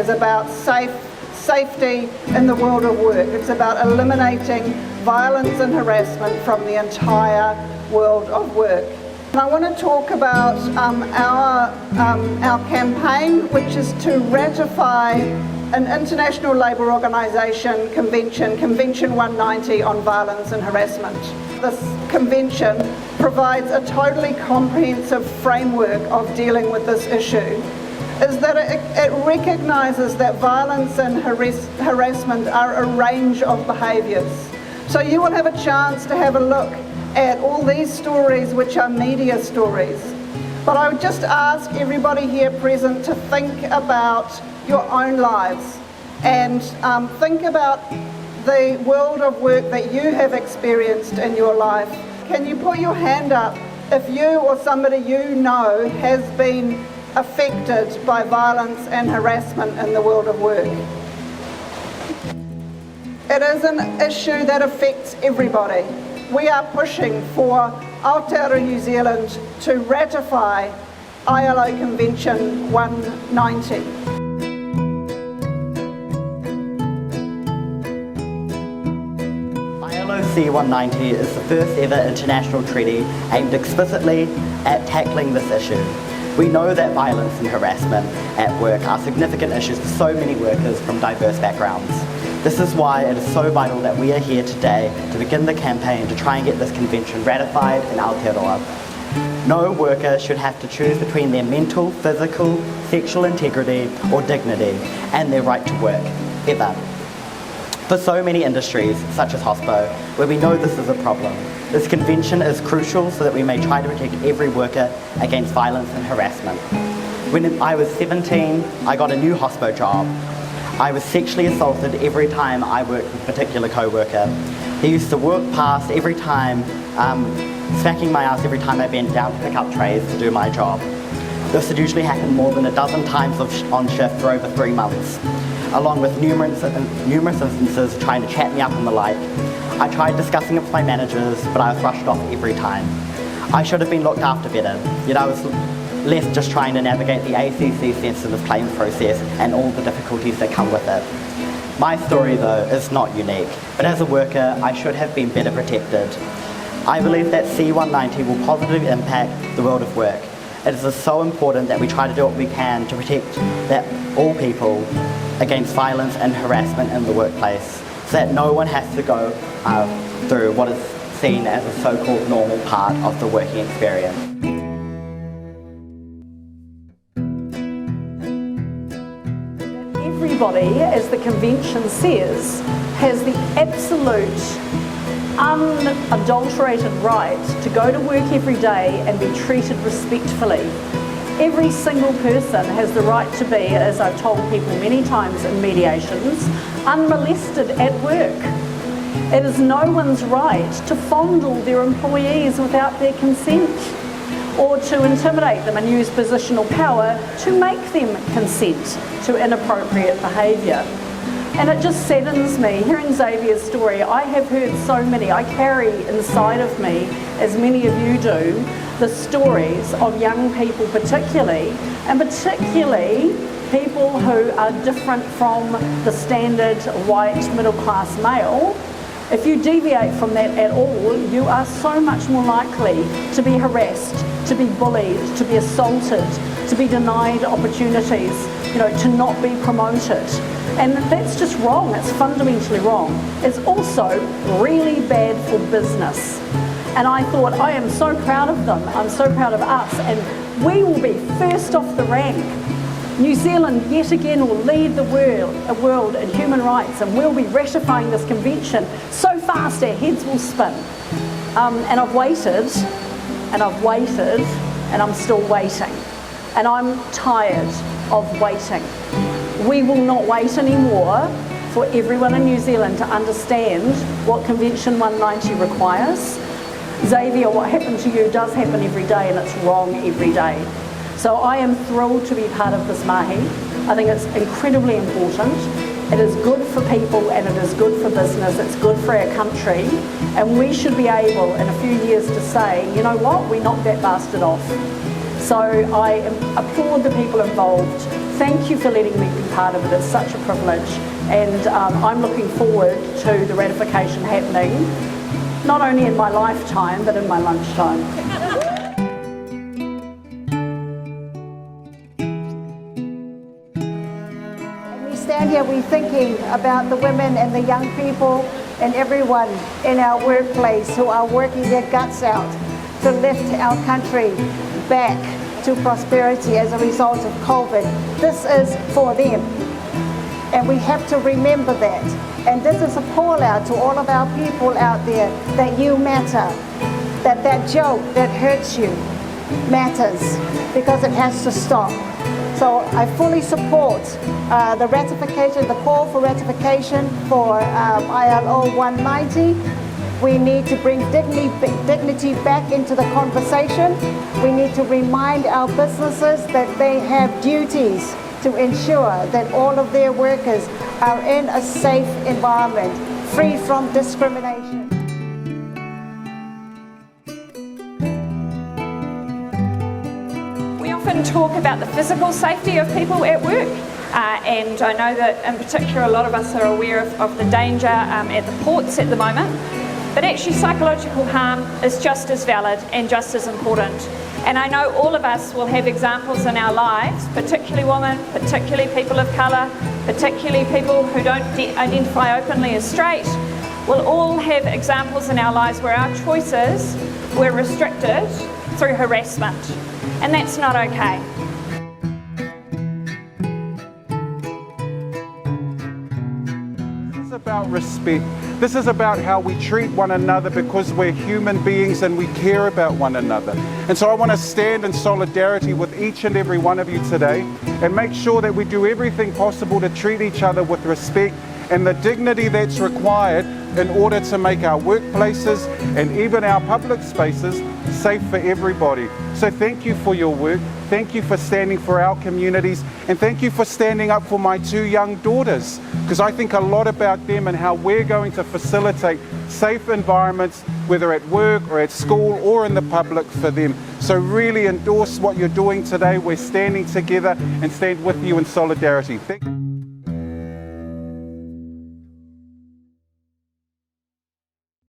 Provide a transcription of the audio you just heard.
is about safety in the world of work. It's about eliminating violence and harassment from the entire world of work. And I want to talk about our campaign, which is to ratify an International Labour Organisation convention, Convention 190 on violence and harassment. This convention provides a totally comprehensive framework of dealing with this issue, is that it recognises that violence and harassment are a range of behaviours. So you will have a chance to have a look at all these stories, which are media stories. But I would just ask everybody here present to think about your own lives and think about the world of work that you have experienced in your life. Can you put your hand up if you or somebody you know has been affected by violence and harassment in the world of work? It is an issue that affects everybody. We are pushing for Aotearoa New Zealand to ratify ILO Convention 190. ILO C190 is the first ever international treaty aimed explicitly at tackling this issue. We know that violence and harassment at work are significant issues for so many workers from diverse backgrounds. This is why it is so vital that we are here today to begin the campaign to try and get this convention ratified in Aotearoa. No worker should have to choose between their mental, physical, sexual integrity or dignity and their right to work, ever. For so many industries, such as hospo, where we know this is a problem, this convention is crucial so that we may try to protect every worker against violence and harassment. When I was 17, I got a new hospo job. I was sexually assaulted every time I worked with a particular co-worker. He used to walk past every time, smacking my ass every time I bent down to pick up trays to do my job. This had usually happened more than a dozen times on shift for over 3 months, along with numerous instances of trying to chat me up and the like. I tried discussing it with my managers, but I was brushed off every time. I should have been looked after better, yet I was left just trying to navigate the ACC sensitive claims process and all the difficulties that come with it. My story though is not unique, but as a worker I should have been better protected. I believe that C190 will positively impact the world of work. It is so important that we try to do what we can to protect all people against violence and harassment in the workplace, so that no one has to go through what is seen as a so-called normal part of the working experience. Everybody, as the convention says, has the absolute unadulterated right to go to work every day and be treated respectfully. Every single person has the right to be, as I've told people many times in mediations, unmolested at work. It is no one's right to fondle their employees without their consent, or to intimidate them and use positional power to make them consent to inappropriate behaviour. And it just saddens me, hearing Xavier's story. I have heard so many, I carry inside of me, as many of you do, the stories of young people particularly, and particularly people who are different from the standard white middle class male. If you deviate from that at all, you are so much more likely to be harassed, to be bullied, to be assaulted, to be denied opportunities, to not be promoted. And that's just wrong, it's fundamentally wrong. It's also really bad for business. And I thought, I am so proud of them, I'm so proud of us, and we will be first off the rank. New Zealand yet again will lead the world in human rights, and we'll be ratifying this convention so fast our heads will spin. And I've waited, and I've waited, and I'm still waiting. And I'm tired of waiting. We will not wait anymore for everyone in New Zealand to understand what Convention 190 requires. Xavier, what happened to you does happen every day, and it's wrong every day. So I am thrilled to be part of this mahi. I think it's incredibly important. It is good for people and it is good for business. It's good for our country. And we should be able in a few years to say, you know what, we knocked that bastard off. So I applaud the people involved Thank you for letting me be part of it. It's such a privilege, and I'm looking forward to the ratification happening, not only in my lifetime, but in my lunchtime. We stand here, we're thinking about the women and the young people and everyone in our workplace who are working their guts out to lift our country back to prosperity as a result of COVID. This is for them, and we have to remember that. And this is a call out to all of our people out there that you matter, that joke that hurts you matters, because it has to stop. So I fully support the ratification, the call for ratification for ILO 190. We need to bring dignity back into the conversation. We need to remind our businesses that they have duties to ensure that all of their workers are in a safe environment, free from discrimination. We often talk about the physical safety of people at work, and I know that in particular a lot of us are aware of the danger at the ports at the moment, but actually psychological harm is just as valid and just as important. And I know all of us will have examples in our lives, particularly women, particularly people of colour, particularly people who don't identify openly as straight, will all have examples in our lives where our choices were restricted through harassment. And that's not okay. This is about respect. This is about how we treat one another, because we're human beings and we care about one another. And so I want to stand in solidarity with each and every one of you today and make sure that we do everything possible to treat each other with respect and the dignity that's required in order to make our workplaces and even our public spaces safe for everybody. So thank you for your work. Thank you for standing for our communities, and thank you for standing up for my two young daughters, because I think a lot about them and how we're going to facilitate safe environments, whether at work or at school or in the public for them. So really endorse what you're doing today. We're standing together and stand with you in solidarity. Thank you.